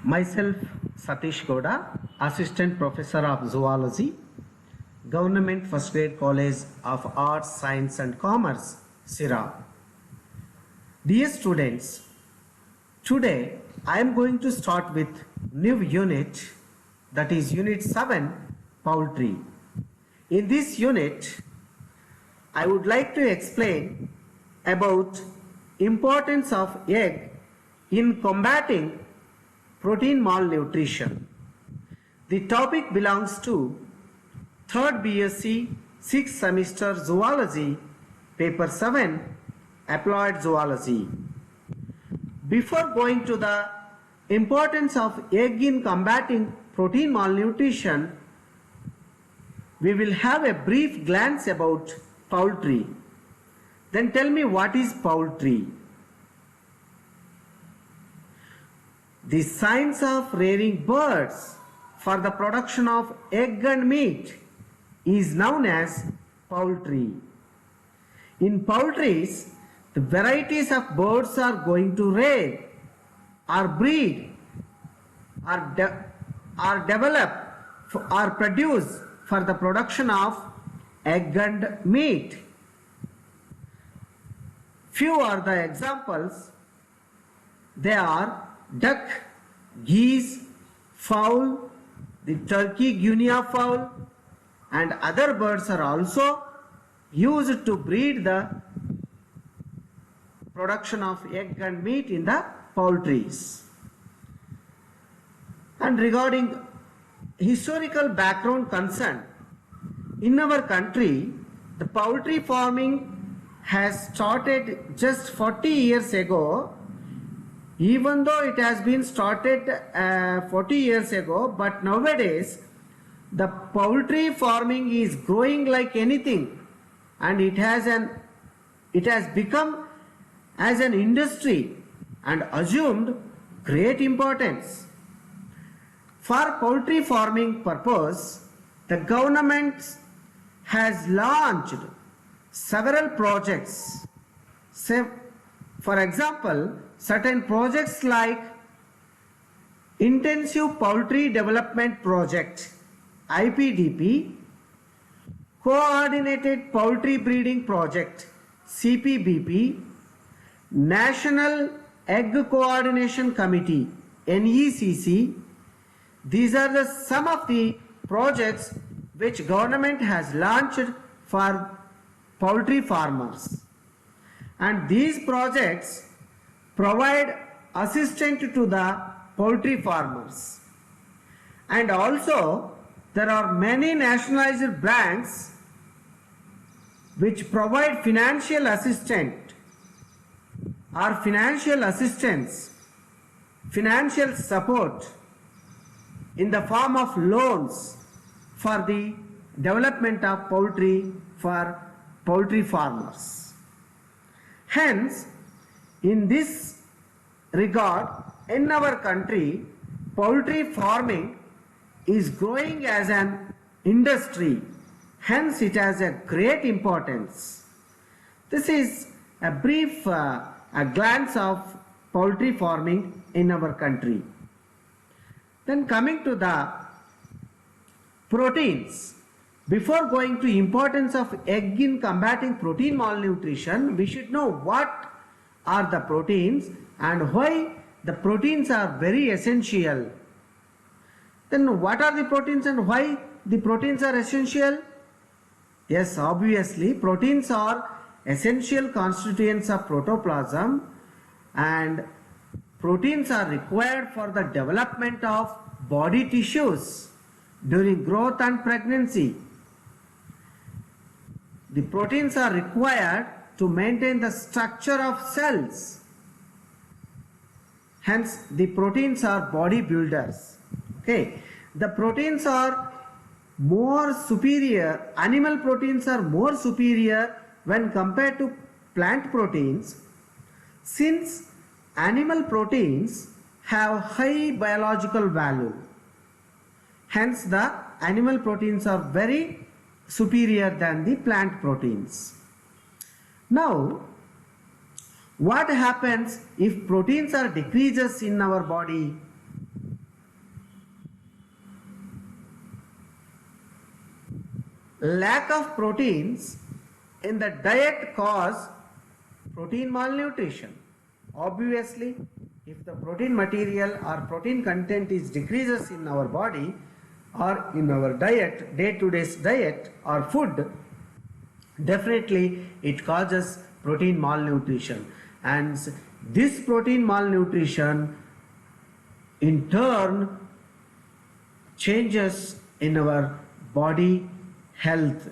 Myself, Satish Gowda, Assistant Professor of Zoology, Government First Grade College of Arts, Science and Commerce, Sira. Dear students, today I am going to start with new unit, that is Unit 7, Poultry. In this unit, I would like to explain about importance of egg in combating protein malnutrition. The topic belongs to 3rd BSc 6th semester Zoology, paper 7, Applied Zoology. Before going to the importance of egg in combating protein malnutrition, we will have a brief glance about poultry. Then tell me, what is poultry? The science of rearing birds for the production of egg and meat is known as poultry. In poultries, the varieties of birds are going to rear, or breed, or develop, or produce for the production of egg and meat. Few are the examples. They are duck, geese, fowl, the turkey guinea fowl, and other birds are also used to breed the production of egg and meat in the poultries. And regarding historical background concern, in our country, the poultry farming has started just 40 years ago. Even though it has been started 40 years ago, but nowadays the poultry farming is growing like anything, and it has become as an industry and assumed great importance. For poultry farming purpose, the government has launched several projects. For example, certain projects like Intensive Poultry Development Project, IPDP, Coordinated Poultry Breeding Project, CPBP, National Egg Coordination Committee, NECC. These are some of the projects which government has launched for poultry farmers. And these projects provide assistance to the poultry farmers. And also there are many nationalized banks which provide financial assistance or financial support in the form of loans for the development of poultry for poultry farmers. Hence, in this regard, in our country, poultry farming is growing as an industry. Hence, it has a great importance. This is a brief glance of poultry farming in our country. Then coming to the proteins. Before going to importance of egg in combating protein malnutrition, we should know what are the proteins and why the proteins are very essential. Then what are the proteins and why the proteins are essential? Yes, obviously proteins are essential constituents of protoplasm, and proteins are required for the development of body tissues during growth and pregnancy. The proteins are required to maintain the structure of cells. Hence, the proteins are body builders. Okay. The proteins are more superior, animal proteins are more superior when compared to plant proteins, since animal proteins have high biological value. Hence, the animal proteins are very superior than the plant proteins. Now, what happens if proteins are decreases in our body? lack of proteins in the diet cause protein malnutrition. Obviously, if the protein material or protein content is decreases in our body or in our diet, day-to-day diet or food, definitely it causes protein malnutrition, and this protein malnutrition in turn changes in our body health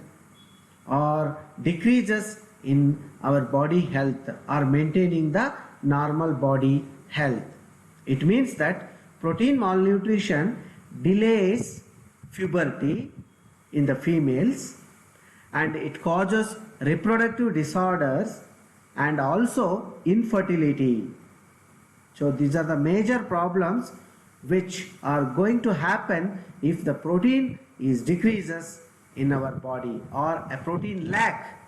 or decreases in our body health or maintaining the normal body health. It means that protein malnutrition delays puberty in the females, and it causes reproductive disorders and also infertility. So these are the major problems which are going to happen if the protein is decreases in our body, or a protein lack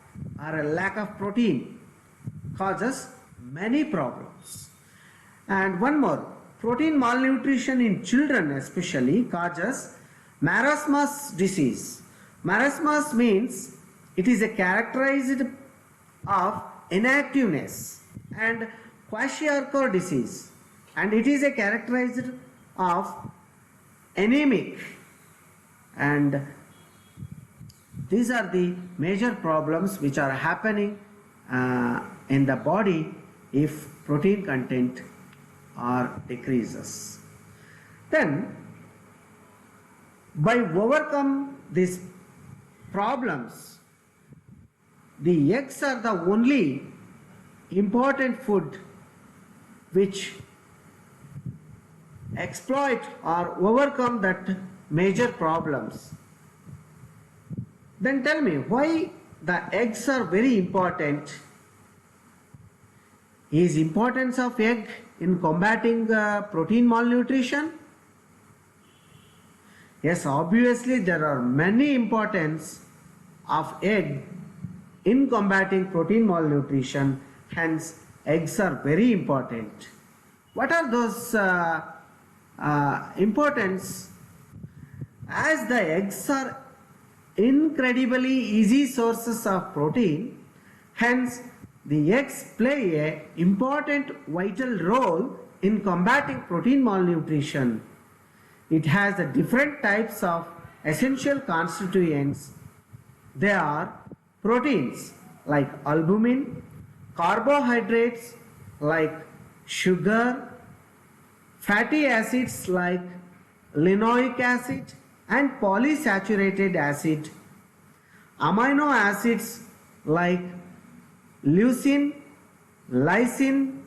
or a lack of protein causes many problems. And one more, protein malnutrition in children especially causes marasmus disease. Marasmus means it is a characterized of inactiveness and kwashiorkor disease, and it is a characterized of anemic, and these are the major problems which are happening in the body if protein content are decreases. Then by overcome these problems, the eggs are the only important food which exploit or overcome that major problems. Then tell me, why the eggs are very important? Is importance of egg in combating protein malnutrition? Yes, obviously there are many importance of egg in combating protein malnutrition, hence eggs are very important. What are those importance? As the eggs are incredibly easy sources of protein, hence the eggs play a important vital role in combating protein malnutrition. It has the different types of essential constituents. They are proteins like albumin, carbohydrates like sugar, fatty acids like linoleic acid and polysaturated acid, amino acids like leucine, lysine,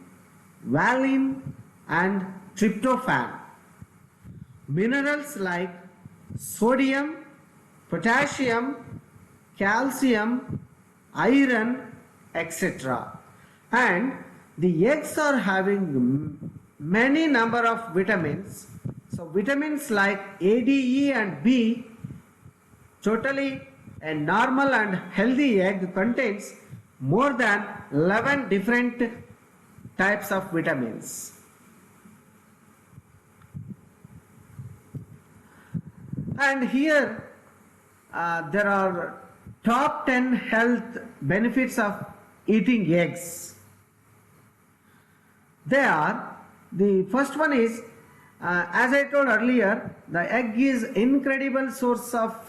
valine and tryptophan, minerals like sodium, potassium, calcium, iron, etc. And the eggs are having many number of vitamins. So vitamins like A, D, E and B, totally a normal and healthy egg contains more than 11 different types of vitamins. And here there are top 10 health benefits of eating eggs. They are, the first one is, as I told earlier, the egg is incredible source of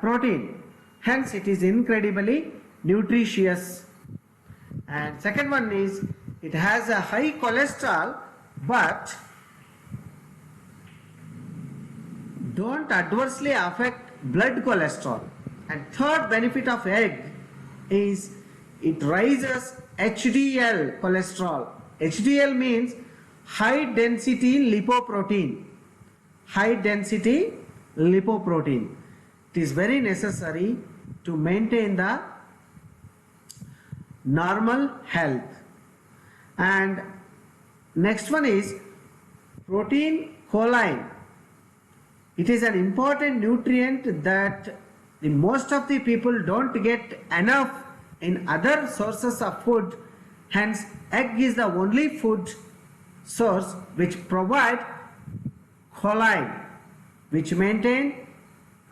protein, hence it is incredibly nutritious. And second one is, it has a high cholesterol but don't adversely affect blood cholesterol. And third benefit of egg is it raises HDL cholesterol. HDL means high density lipoprotein. High density lipoprotein. It is very necessary to maintain the normal health. And next one is protein choline. It is an important nutrient that the most of the people don't get enough in other sources of food. Hence egg is the only food source which provide choline, which maintain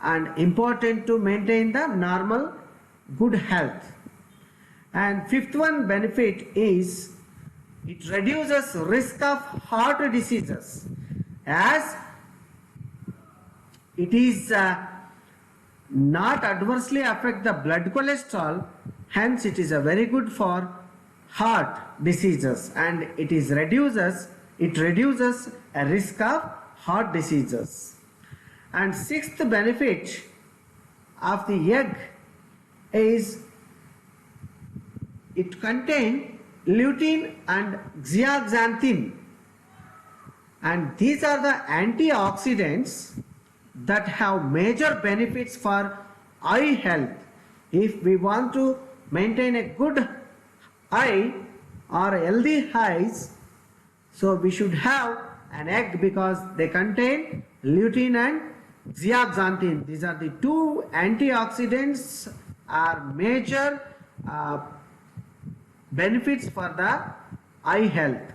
and important to maintain the normal good health. And fifth one benefit is it reduces risk of heart diseases, as it is not adversely affect the blood cholesterol, hence it is a very good for heart diseases, and it reduces a risk of heart diseases. And sixth benefit of the egg is it contains lutein and zeaxanthin, and these are the antioxidants that have major benefits for eye health. If we want to maintain a good eye or healthy eyes, so we should have an egg because they contain lutein and zeaxanthin. These are the two antioxidants are major benefits for the eye health.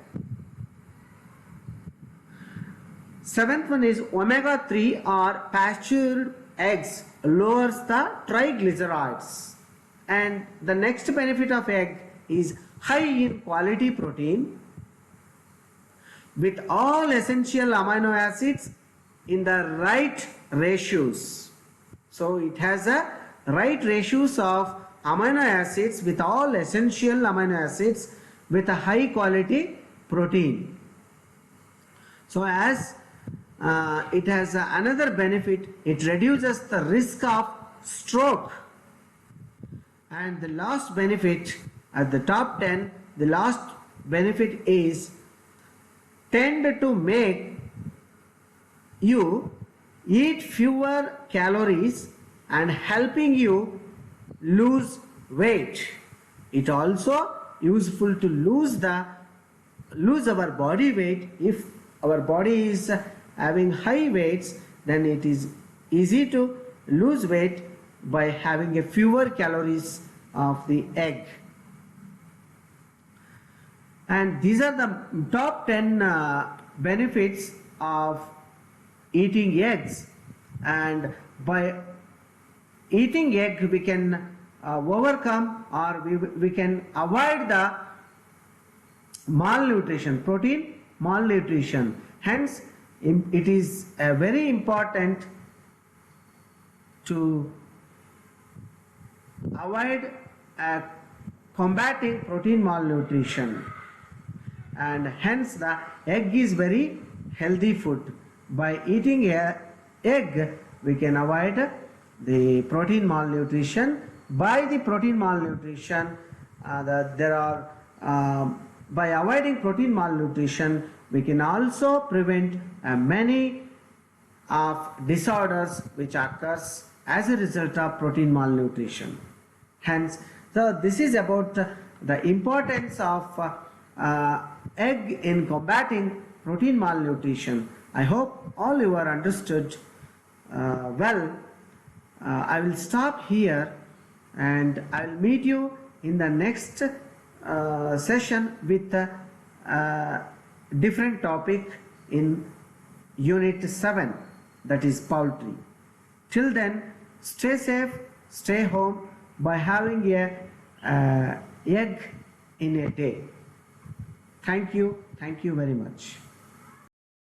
Seventh one is omega-3 or pastured eggs lowers the triglycerides. And the next benefit of egg is high in quality protein with all essential amino acids in the right ratios. So it has a right ratios of amino acids with all essential amino acids with a high quality protein. So as it has another benefit, it reduces the risk of stroke. And the last benefit at the top 10, the last benefit is tend to make you eat fewer calories and helping you lose weight. It also useful to lose our body weight. If our body is having high weights, then it is easy to lose weight by having a fewer calories of the egg. And these are the top 10 benefits of eating eggs. And by eating egg we can overcome or we can avoid the malnutrition, protein malnutrition. Hence it is very important to avoid combating protein malnutrition, and hence the egg is very healthy food. By eating egg we can avoid the protein malnutrition. By the protein malnutrition by avoiding protein malnutrition we can also prevent many of disorders which occurs as a result of protein malnutrition. Hence, so this is about the importance of egg in combating protein malnutrition. I hope all you are understood well. I will stop here and I will meet you in the next session with a different topic in Unit 7, that is poultry. Till then, stay safe, stay home by having a egg in a day. Thank you very much.